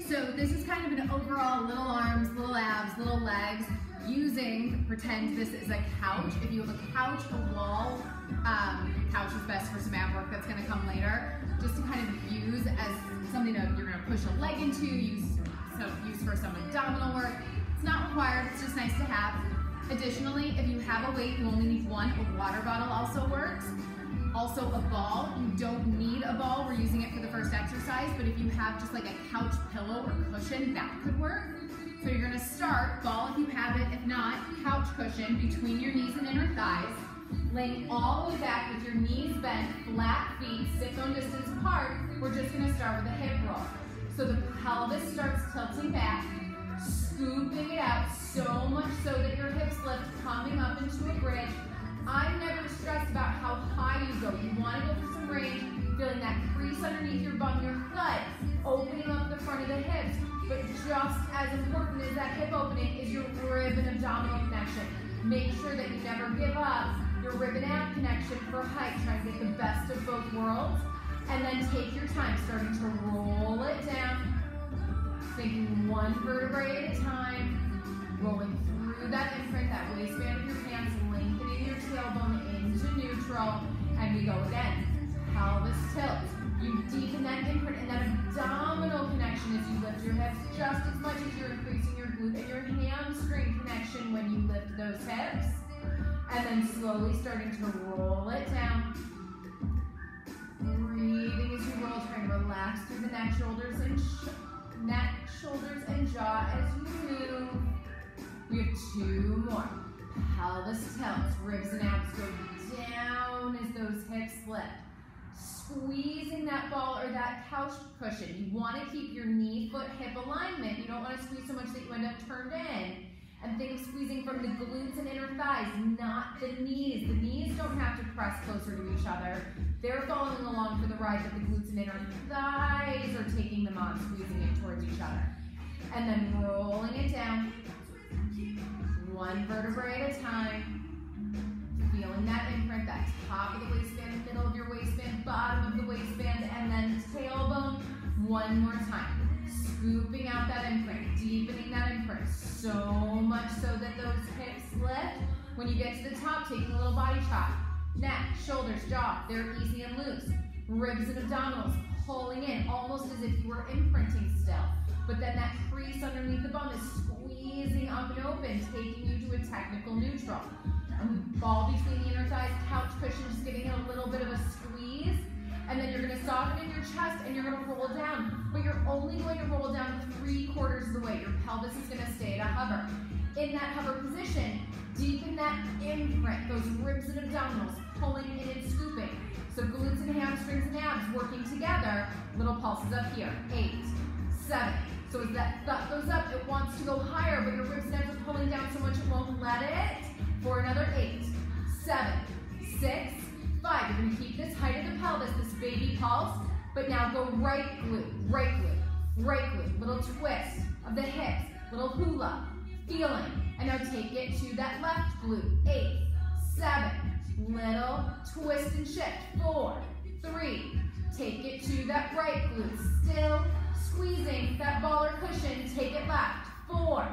So this is kind of an overall little arms, little abs, little legs, pretend this is a couch. If you have a couch, a wall, couch is best for some ab work that's gonna come later, just to kind of use as something you're gonna push a leg into, use for some abdominal work. It's not required, it's just nice to have. Additionally, if you have a weight, you only need one. A water bottle also works. Also a ball, you don't need a ball, we're using it for the first exercise, but if you have just like a couch pillow or cushion, that could work. So you're gonna start, ball if you have it, if not, couch cushion between your knees and inner thighs, laying all the way back with your knees bent, flat feet, sit-bone distance apart. We're just gonna start with a hip roll. So the pelvis starts tilting back, scooping it out so much so that your hips lift, coming up into a bridge. I'm never stressed about how high you go. You want to go for some range, feeling that crease underneath your bum, your gut, opening up the front of the hips. But just as important as that hip opening is your rib and abdominal connection. Make sure that you never give up your rib and ab connection for height. Try to get the best of both worlds. And then take your time, starting to roll it down. Thinking one vertebrae at a time. Rolling through that imprint, that waistband of your hands, lengthening your tailbone into neutral. And we go again. Pelvis tilt. You deepen that imprint and that abdominal connection as you lift your hips just as much as you're increasing your glute and your hamstring connection when you lift those hips. And then slowly starting to roll it down. Breathing as you roll, trying to relax through the neck, shoulders, and jaw as you move. We have two more. Pelvis tilts, ribs and abs go down as those hips lift. Squeezing that ball or that couch cushion. You want to keep your knee, foot, hip alignment. You don't want to squeeze so much that you end up turned in. And think of squeezing from the glutes and inner thighs, not the knees. The knees don't have to press closer to each other. They're following along for the ride, but the glutes and inner thighs are taking them on, squeezing it towards each other. And then rolling it down, one vertebrae at a time. Feeling that imprint, that top of the waistband, middle of your waistband, bottom of the waistband, and then tailbone. One more time. Scooping out that imprint, deepening that imprint, so much so that those hips lift. When you get to the top, taking a little body chop. Neck, shoulders, jaw, they're easy and loose. Ribs and abdominals pulling in, almost as if you were imprinting still. But then that crease underneath the bum is squeezing up and open, taking you to a technical neutral. Ball between the inner thighs, couch cushion, just giving it a little bit of a squeeze. And then you're going to soften in your chest and you're going to roll down. But you're only going to roll down 3/4 of the way. Your pelvis is going to stay at a hover. In that hover position, deepen that imprint, those ribs and abdominals, pulling in and scooping. So glutes and hamstrings and abs working together. Little pulses up here. 8, 7. So as that thumb goes up, it wants to go higher, but your ribs and abs are pulling down so much it won't let it. For another 8, 7, 6, 5. You're going to keep this height of the pelvis, this baby pulse, but now go right glute, right glute, right glute. Little twist of the hips, little hula, feeling. And now take it to that left glute. 8, 7, little twist and shift. 4, 3, take it to that right glute. Still squeezing that ball or cushion, take it left. 4,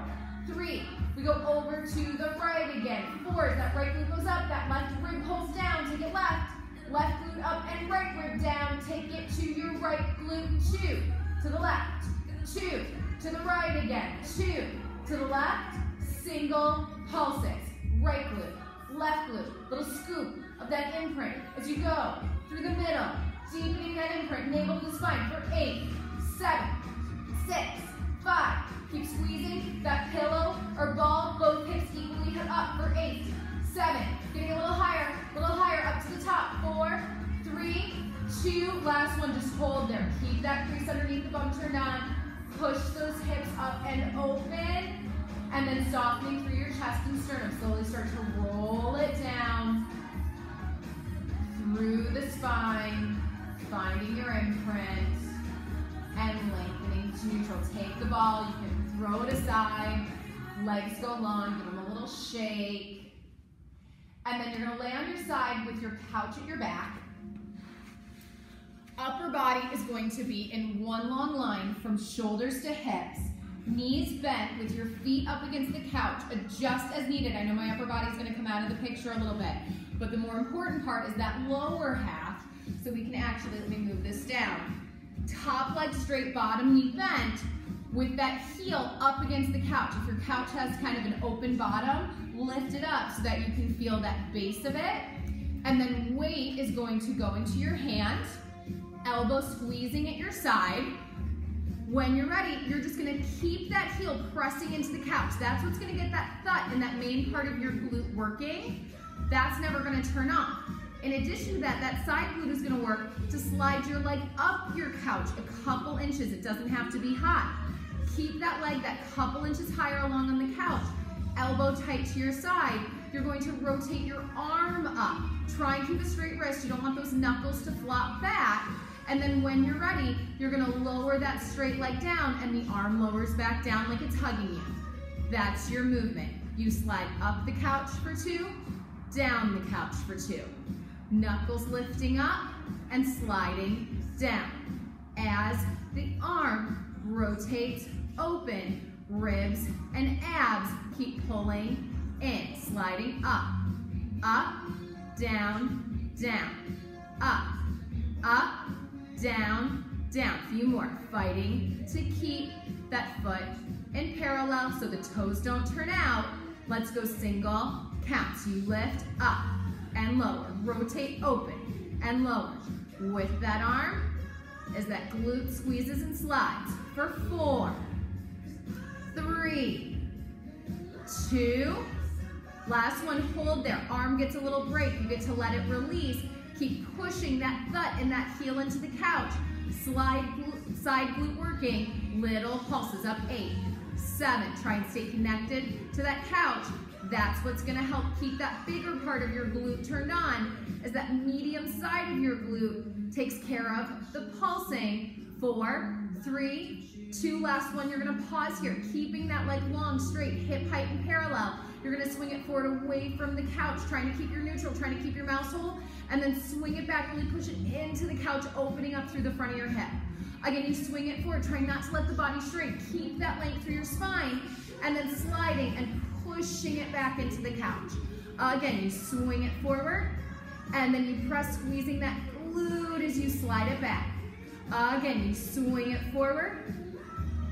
3, we go over to the right again. 4, as that right glute goes up, that left rib pulls down, take it left. Left glute up and right rib down, take it to your right glute. 2, to the left. 2, to the right again. 2, to the left. Single pulses. Right glute, left glute. Little scoop of that imprint as you go through the middle, deepening that imprint, navel to the spine for 8, 7, 6, 5. Keep squeezing that pillow or ball, both hips equally up for 8, 7. Getting a little higher up to the top. 4, 3, 2. Last one, just hold there. Keep that crease underneath the bum turned on. Push those hips up and open. And then softening through your chest and sternum. Slowly start to roll it down through the spine, finding your imprint, and lengthening to neutral. Take the ball, you can throw it aside, legs go long, give them a little shake. And then you're gonna lay on your side with your couch at your back. Upper body is going to be in one long line from shoulders to hips, knees bent with your feet up against the couch, adjust as needed. I know my upper body is going to come out of the picture a little bit, but the more important part is that lower half, so we can actually, let me move this down. Top leg straight, bottom knee bent, with that heel up against the couch. If your couch has kind of an open bottom, lift it up so that you can feel that base of it. And then weight is going to go into your hand, elbow squeezing at your side. When you're ready, you're just gonna keep that heel pressing into the couch. That's what's gonna get that thud in that main part of your glute working. That's never gonna turn off. In addition to that, that side glute is gonna work to slide your leg up your couch a couple inches. It doesn't have to be high. Keep that leg that couple inches higher along on the couch. Elbow tight to your side. You're going to rotate your arm up. Try and keep a straight wrist. You don't want those knuckles to flop back. And then when you're ready, you're gonna lower that straight leg down and the arm lowers back down like it's hugging you. That's your movement. You slide up the couch for 2, down the couch for 2. Knuckles lifting up and sliding down. As the arm rotates open, ribs and abs keep pulling in, sliding up, up, down, down, up, up, down, down. A few more, fighting to keep that foot in parallel so the toes don't turn out. Let's go single counts. You lift up and lower, rotate open and lower. With that arm, as that glute squeezes and slides for 4, 3, 2, last one, hold there. Arm gets a little break, you get to let it release. Keep pushing that butt and that heel into the couch. Side glute working, little pulses up. 8, 7, try and stay connected to that couch. That's what's gonna help keep that bigger part of your glute turned on, as that medium side of your glute takes care of the pulsing. 4, 3, 2, last one. You're gonna pause here, keeping that leg long, straight, hip height and parallel. You're gonna swing it forward away from the couch, trying to keep your neutral, trying to keep your mouse hole, and then swing it back, really push it into the couch, opening up through the front of your hip. Again, you swing it forward, trying not to let the body shrink. Keep that length through your spine, and then sliding and pushing it back into the couch. Again, you swing it forward, and then you press, squeezing that glute as you slide it back. Again, you swing it forward,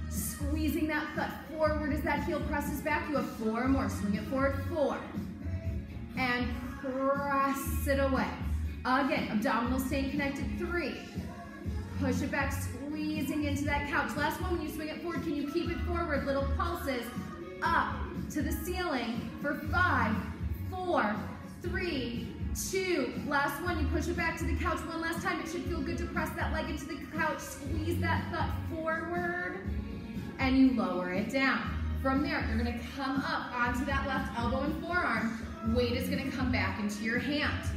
squeezing that foot forward as that heel presses back. You have 4 more. Swing it forward, 4. And press it away. Again, abdominals staying connected, 3. Push it back, squeezing into that couch. Last one, when you swing it forward, can you keep it forward? Little pulses up to the ceiling for 5, 4, 3, 2. Last one, you push it back to the couch one last time. It should feel good to press that leg into the couch. Squeeze that butt forward, and you lower it down. From there, you're gonna come up onto that left elbow and forearm. Weight is gonna come back into your hand.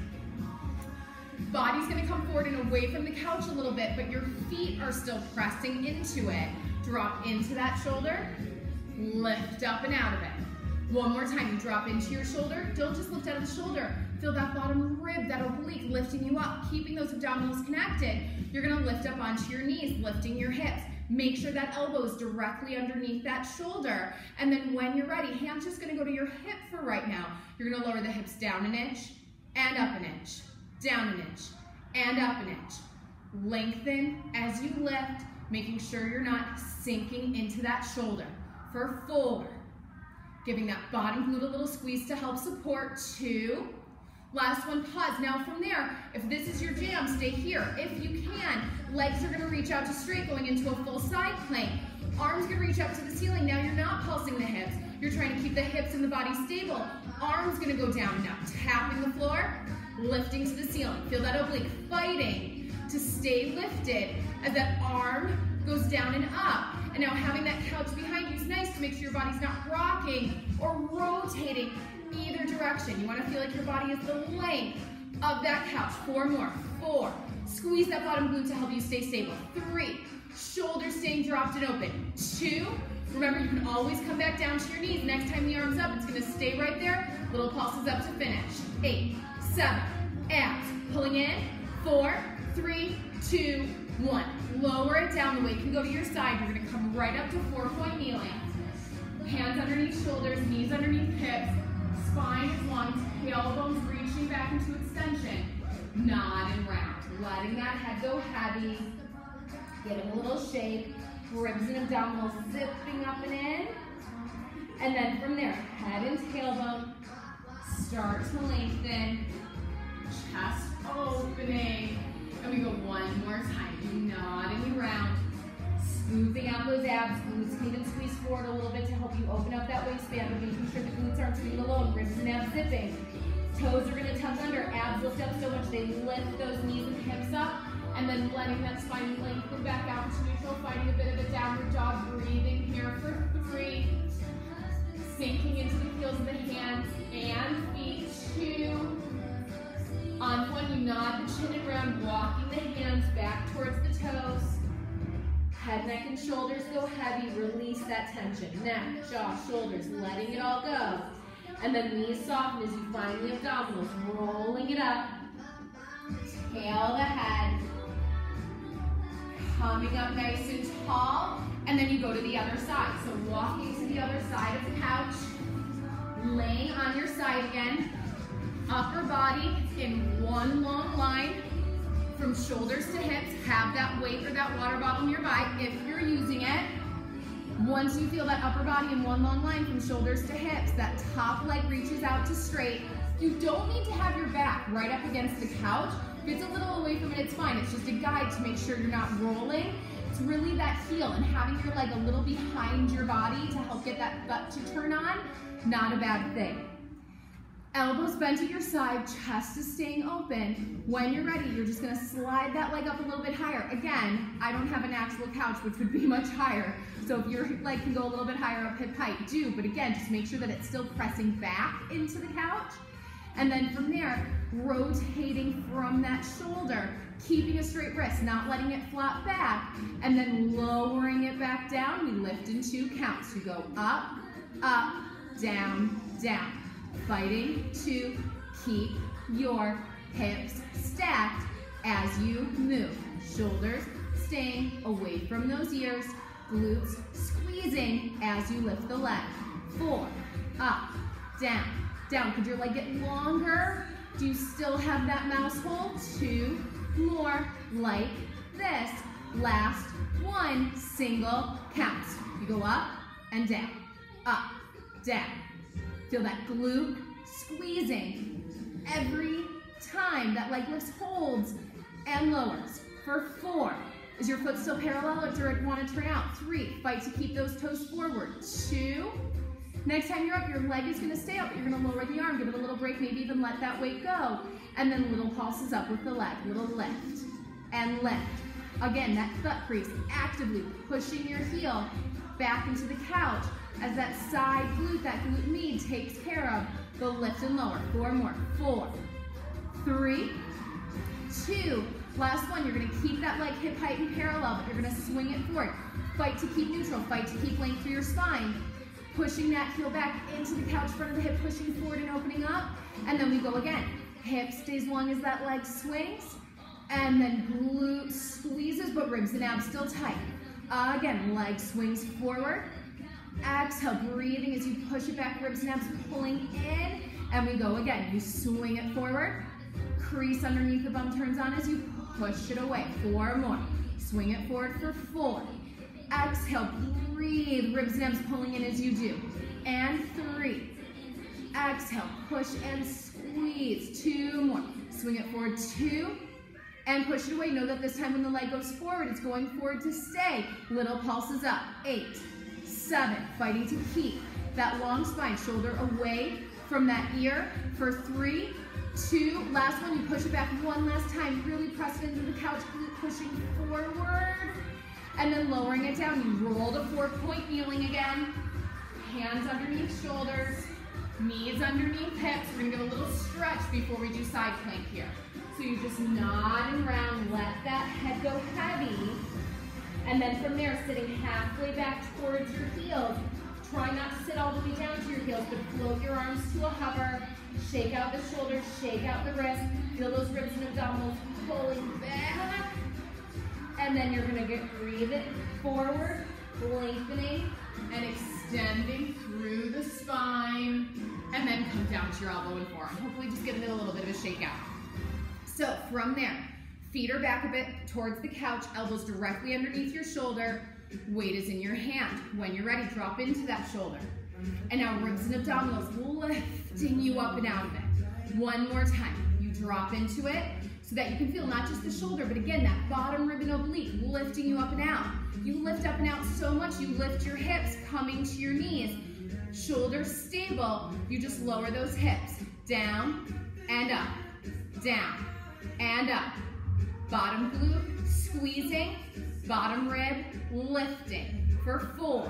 Body's gonna come forward and away from the couch a little bit, but your feet are still pressing into it. Drop into that shoulder, lift up and out of it. One more time, you drop into your shoulder. Don't just lift out of the shoulder. Feel that bottom rib, that oblique lifting you up, keeping those abdominals connected. You're gonna lift up onto your knees, lifting your hips. Make sure that elbow is directly underneath that shoulder. And then when you're ready, hand's just gonna go to your hip for right now. You're gonna lower the hips down an inch and up an inch, down an inch and up an inch. Lengthen as you lift, making sure you're not sinking into that shoulder. For 4, giving that bottom glute a little squeeze to help support. 2, last one, pause. Now from there, if this is your jam, stay here. If you can, legs are gonna reach out to straight, going into a full side plank. Arms gonna reach up to the ceiling. Now you're not pulsing the hips. You're trying to keep the hips and the body stable. Arms gonna go down and up, tapping the floor, lifting to the ceiling. Feel that oblique, fighting to stay lifted as that arm goes down and up. And now having that couch behind you is nice to make sure your body's not rocking or rotating either direction. You want to feel like your body is the length of that couch. 4 more. 4. Squeeze that bottom glute to help you stay stable. 3. Shoulders staying dropped and open. 2. Remember, you can always come back down to your knees. Next time the arm's up, it's going to stay right there. Little pulses up to finish. 8, 7, abs. Pulling in. 4, 3, 2, 1. Lower it down. The weight can go to your side. You're going to come right up to 4-point kneeling. Hands underneath shoulders, knees underneath hips. Spine is long, tailbones reaching back into extension. Nod and round. Letting that head go heavy. Getting a little shake. Ribs and abdominals zipping up and in. And then from there, head and tailbone start to lengthen. Chest opening. And we go one more time. You nod and you round. Scooping out those abs. Glutes can even squeeze forward a little bit to help you open up that waistband, but making sure the glutes aren't sitting alone. Ribs and abs zipping. Toes are going to tuck under. Abs lift up so much they lift those knees and hips up. And then letting that spine lengthen back out to neutral, finding a bit of a downward dog. Breathing here for 3. Sinking into the heels of the hands and feet. 2. On 1, you nod the chin and round, walking the hands back towards the toes. Head, neck, and shoulders go heavy. Release that tension. Neck, jaw, shoulders, letting it all go. And then knees soften as you find the abdominals, rolling it up. Tail the head. Coming up nice and tall. And then you go to the other side. So walking to the other side of the couch. Laying on your side again. Upper body in one long line. From shoulders to hips. Have that weight or that water bottle nearby if you're using it. Once you feel that upper body in one long line from shoulders to hips, that top leg reaches out to straight. You don't need to have your back right up against the couch. If it's a little away from it, it's fine. It's just a guide to make sure you're not rolling. It's really that heel and having your leg a little behind your body to help get that butt to turn on, not a bad thing. Elbows bent at your side, chest is staying open. When you're ready, you're just gonna slide that leg up a little bit higher. Again, I don't have an actual couch, which would be much higher. So if your leg can go a little bit higher up hip height, do. But again, just make sure that it's still pressing back into the couch. And then from there, rotating from that shoulder, keeping a straight wrist, not letting it flop back, and then lowering it back down. We lift in 2 counts. You go up, up, down, down. Fighting to keep your hips stacked as you move. Shoulders staying away from those ears. Glutes squeezing as you lift the leg. 4, up, down, down. Could your leg get longer? Do you still have that mouse hold? 2 more like this. Last 1, single counts. You go up and down, up, down. Feel that glute squeezing every time that leg lifts, holds, and lowers. For 4, is your foot still parallel or do you want to turn out? 3, fight to keep those toes forward. 2, next time you're up, your leg is going to stay up, but you're going to lower the arm, give it a little break, maybe even let that weight go. And then little pulses up with the leg, little lift and lift. Again, that butt crease, actively pushing your heel back into the couch as that side glute, that glute med takes care of the lift and lower. 4 more. 4, 3, 2. Last 1, you're going to keep that leg hip height and parallel, but you're going to swing it forward. Fight to keep neutral. Fight to keep length through your spine. Pushing that heel back into the couch, front of the hip, pushing forward and opening up. And then we go again. Hip stays long as that leg swings. And then glute squeezes, but ribs and abs still tight. Again, leg swings forward. Exhale, breathing as you push it back, ribs and abs pulling in. And we go again. You swing it forward. Crease underneath the bum turns on as you push it away. 4 more. Swing it forward for 4. Exhale, breathe, ribs and abs pulling in as you do. And 3. Exhale, push and squeeze. 2 more. Swing it forward, 2. And push it away. Know that this time when the leg goes forward, it's going forward to stay. Little pulses up. 8, 7, fighting to keep that long spine, shoulder away from that ear for 3, 2, last one, you push it back 1 last time, really press it into the couch, pushing forward, and then lowering it down. You roll to 4-point kneeling again, hands underneath shoulders, knees underneath hips. We're gonna give a little stretch before we do side plank here. So you just nod and round, let that head go heavy, and then from there, sitting halfway back towards your heels. Try not to sit all the way down to your heels, but float your arms to a hover. Shake out the shoulders, shake out the wrist. Feel those ribs and abdominals pulling back. And then you're gonna breathe it forward, lengthening and extending through the spine. And then come down to your elbow and forearm. Hopefully just giving it a little bit of a shake out. So from there, feet are back a bit towards the couch, elbows directly underneath your shoulder, weight is in your hand. When you're ready, drop into that shoulder. And now ribs and abdominals lifting you up and out of it. One more time. You drop into it so that you can feel not just the shoulder, but again, that bottom rib and oblique lifting you up and out. You lift up and out so much, you lift your hips coming to your knees. Shoulders stable, you just lower those hips. Down and up, down and up. Bottom glute squeezing, bottom rib lifting for 4,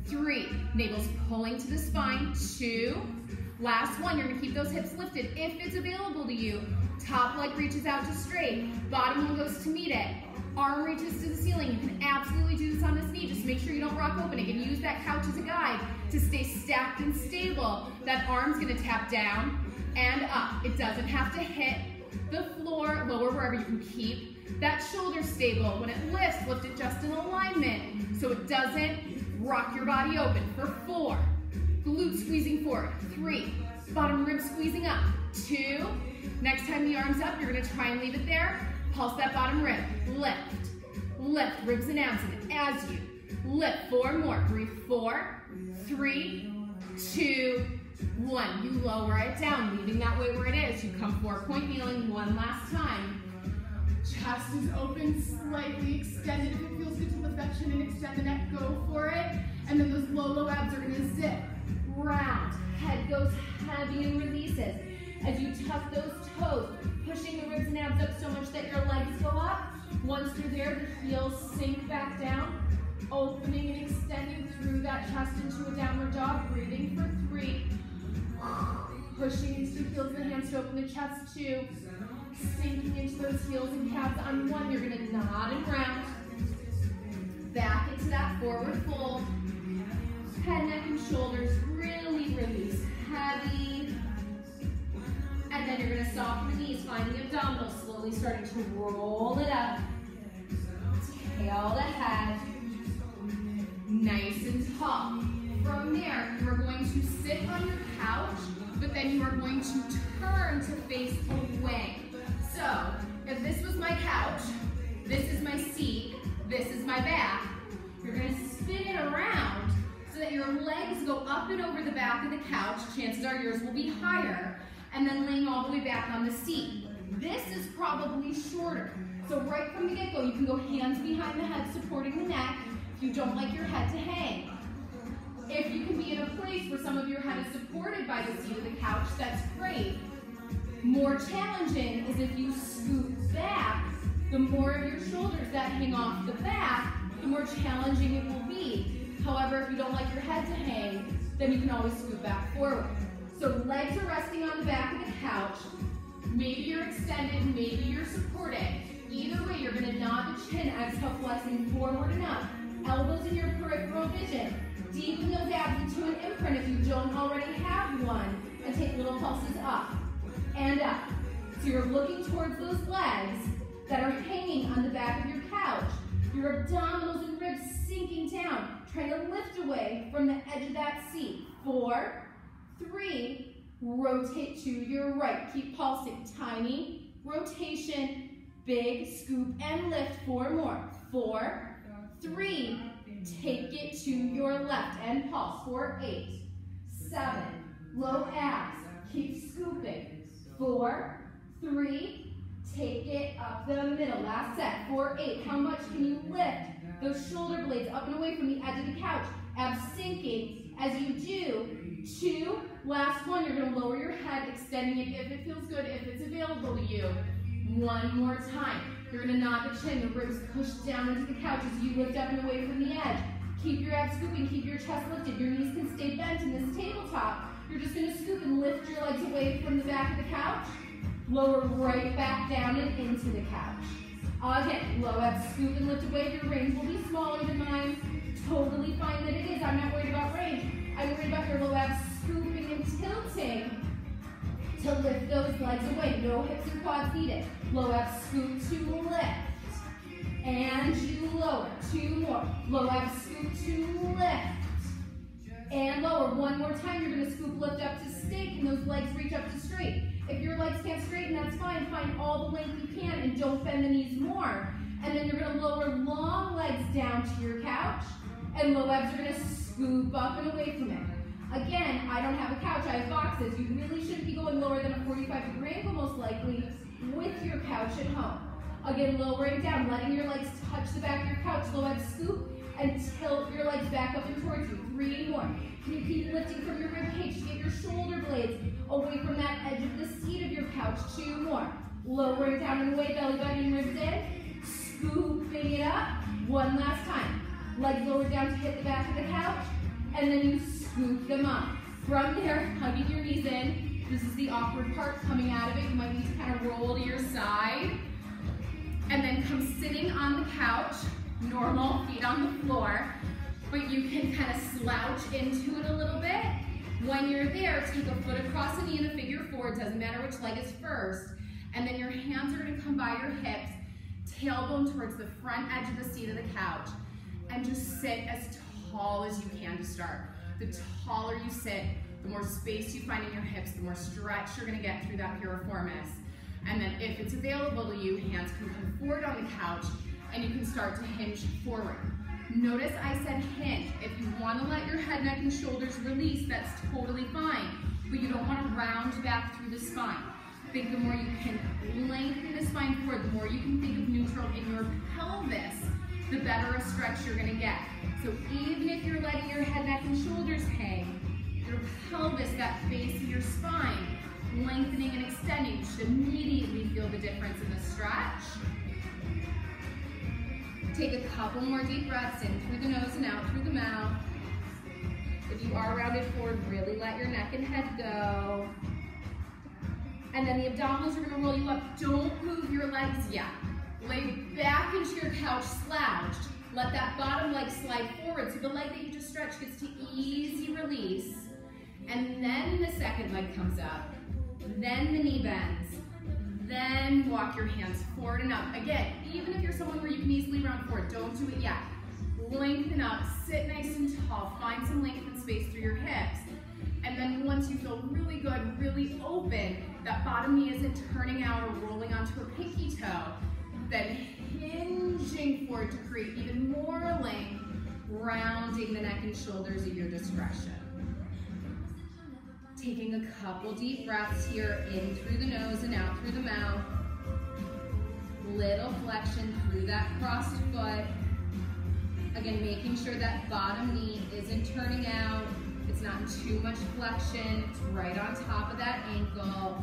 3, navel's pulling to the spine, 2, last one, you're gonna keep those hips lifted if it's available to you. Top leg reaches out to straight, bottom one goes to meet it. Arm reaches to the ceiling. You can absolutely do this on this knee. Just make sure you don't rock open. Again, use that couch as a guide to stay stacked and stable. That arm's gonna tap down and up. It doesn't have to hit the floor, lower wherever. You can keep that shoulder stable. When it lifts, lift it just in alignment so it doesn't rock your body open. For 4, glute squeezing forward. 3, bottom rib squeezing up. 2, next time the arm's up, you're gonna try and leave it there. Pulse that bottom rib, lift, lift, ribs and abs in it. As you lift, 4 more, breathe, 4, 3, 2, 1. You lower it down, leaving that weight where it is. You come 4-point kneeling one last time. Chest is open, slightly extended. If it feels good to lift that chin and extend the neck, go for it. And then those low abs are gonna zip, round, head goes heavy and releases. As you tuck those toes, pushing the ribs and abs up so much that your legs go up. Once you're there, the heels sink back down, opening and extending through that chest into a downward dog, breathing for 3. Pushing into the heels and the hands to open the chest, 2. Sinking into those heels and calves on 1. You're gonna nod and round. Back into that forward fold. Head, neck, and shoulders really release. Heavy. And then you're gonna soften the knees, find the abdominals, slowly starting to roll it up. Tail to head. Nice and tall. From there, you are going to sit on your couch, but then you are going to turn to face away. So, if this was my couch, this is my seat, this is my back, you're gonna spin it around so that your legs go up and over the back of the couch. Chances are yours will be higher. And then laying all the way back on the seat. This is probably shorter. So right from the get-go, you can go hands behind the head, supporting the neck, if you don't like your head to hang. If you can be in a place where some of your head is supported by the seat of the couch, that's great. More challenging is if you scoot back, the more of your shoulders that hang off the back, the more challenging it will be. However, if you don't like your head to hang, then you can always scoot back forward. So legs are resting on the back of the couch. Maybe you're extended, maybe you're supported. Either way, you're gonna nod the chin, exhale, flexing forward and up. Elbows in your peripheral vision. Deepen those abs into an imprint if you don't already have one. And take little pulses up and up. So you're looking towards those legs that are hanging on the back of your couch. Your abdominals and ribs sinking down. Trying to lift away from the edge of that seat. 4, 3, rotate to your right. Keep pulsing. Tiny rotation, big scoop and lift. 4 more. 4, 3, take it to your left and pulse. 4, 8, 7, low abs. Keep scooping. 4, 3, take it up the middle. Last set. 4, 8. How much can you lift those shoulder blades up and away from the edge of the couch? Abs sinking. As you do, 2, last one, you're gonna lower your head, extending it if it feels good, if it's available to you. 1 more time. You're gonna nod the chin, the ribs push down into the couch as you lift up and away from the edge. Keep your abs scooping, keep your chest lifted. Your knees can stay bent in this tabletop. You're just gonna scoop and lift your legs away from the back of the couch. Lower right back down and into the couch. Again, low abs scoop and lift away. Your range will be smaller than mine. Totally fine that it is. I'm not worried about range. I'm worried about your low abs scooping and tilting to lift those legs away. No hips or quads needed. Low abs scoop to lift. And you lower. 2 more. Low abs scoop to lift. And lower. 1 more time. You're going to scoop, lift up to stake, and those legs reach up to straight. If your legs can't straighten, that's fine. Find all the length you can, and don't bend the knees more. And then you're going to lower long legs down to your couch, and low abs are going to scoop up and away from it. Again, I don't have a couch, I have boxes. You really shouldn't be going lower than a 45-degree angle, most likely, with your couch at home. Again, lowering down, letting your legs touch the back of your couch. Low abs scoop, and tilt your legs back up and towards you. 3 more. Can you keep lifting from your rib cage to get your shoulder blades away from that edge of the seat of your couch? 2 more. Lowering down and away, belly button and ribs in. Scooping it up. 1 last time. Legs lower down to hit the back of the couch, and then you scoop them up. From there, hugging your knees in. This is the awkward part coming out of it. You might need to kind of roll to your side. And then come sitting on the couch, normal, feet on the floor, but you can kind of slouch into it a little bit. When you're there, take a foot across the knee in a figure 4, doesn't matter which leg is first, and then your hands are gonna come by your hips, tailbone towards the front edge of the seat of the couch, and just sit as tall as you can to start. The taller you sit, the more space you find in your hips, the more stretch you're gonna get through that piriformis. And then if it's available to you, hands can come forward on the couch and you can start to hinge forward. Notice I said hinge. If you want to let your head, neck, and shoulders release, that's totally fine. But you don't want to round back through the spine. Think the more you can lengthen the spine forward, the more you can think of neutral in your pelvis, the better a stretch you're going to get. So even if you're letting your head, neck, and shoulders hang, your pelvis, that base of your spine, lengthening and extending, you should immediately feel the difference in the stretch. Take a couple more deep breaths in through the nose and out through the mouth. If you are rounded forward, really let your neck and head go. And then the abdominals are going to roll you up. Don't move your legs yet. Lay back into your couch slouched. Let that bottom leg slide forward so the leg that you just stretched gets to easy release. And then the second leg comes up. Then the knee bends. Then walk your hands forward and up. Again, even if you're someone where you can easily round forward, don't do it yet. Lengthen up, sit nice and tall, find some length and space through your hips. And then once you feel really good, really open, that bottom knee isn't turning out or rolling onto a pinky toe, then hinging forward to create even more length, rounding the neck and shoulders at your discretion. Taking a couple deep breaths here, in through the nose and out through the mouth. Little flexion through that crossed foot. Again, making sure that bottom knee isn't turning out. It's not in too much flexion. It's right on top of that ankle.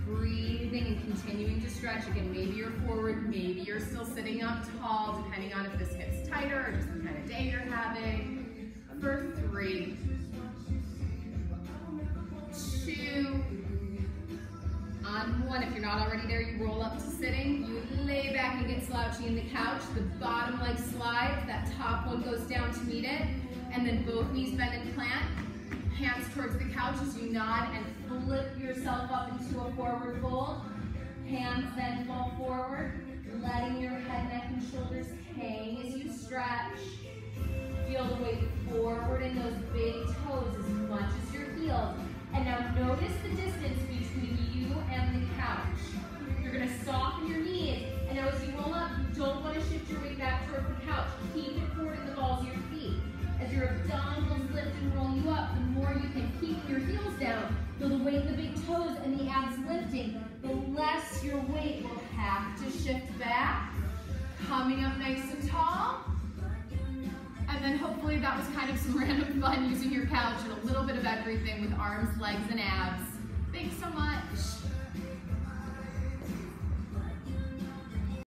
Breathing and continuing to stretch. Again, maybe you're forward, maybe you're still sitting up tall, depending on if this hip's tighter or just the kind of day you're having. For 3, 2, on 1. If you're not already there, you roll up to sitting. You lay back and get slouchy in the couch. The bottom leg slides. That top one goes down to meet it. And then both knees bend and plant. Hands towards the couch as you nod and flip yourself up into a forward fold. Hands then fall forward, letting your head, neck, and shoulders hang as you stretch. Feel the weight forward in those big toes as much as your heels. And now notice the distance between you and the couch. You're going to soften your knees. And now as you roll up, you don't want to shift your weight back towards the couch. Keep it forward in the balls of your feet. As your abdominals lift and roll you up, the more you can keep your heels down. Feel the weight in the big toes and the abs lifting. The less your weight will have to shift back. Coming up nice and tall. And then hopefully that was kind of some random fun using your couch and a little bit of everything with arms, legs, and abs. Thanks so much.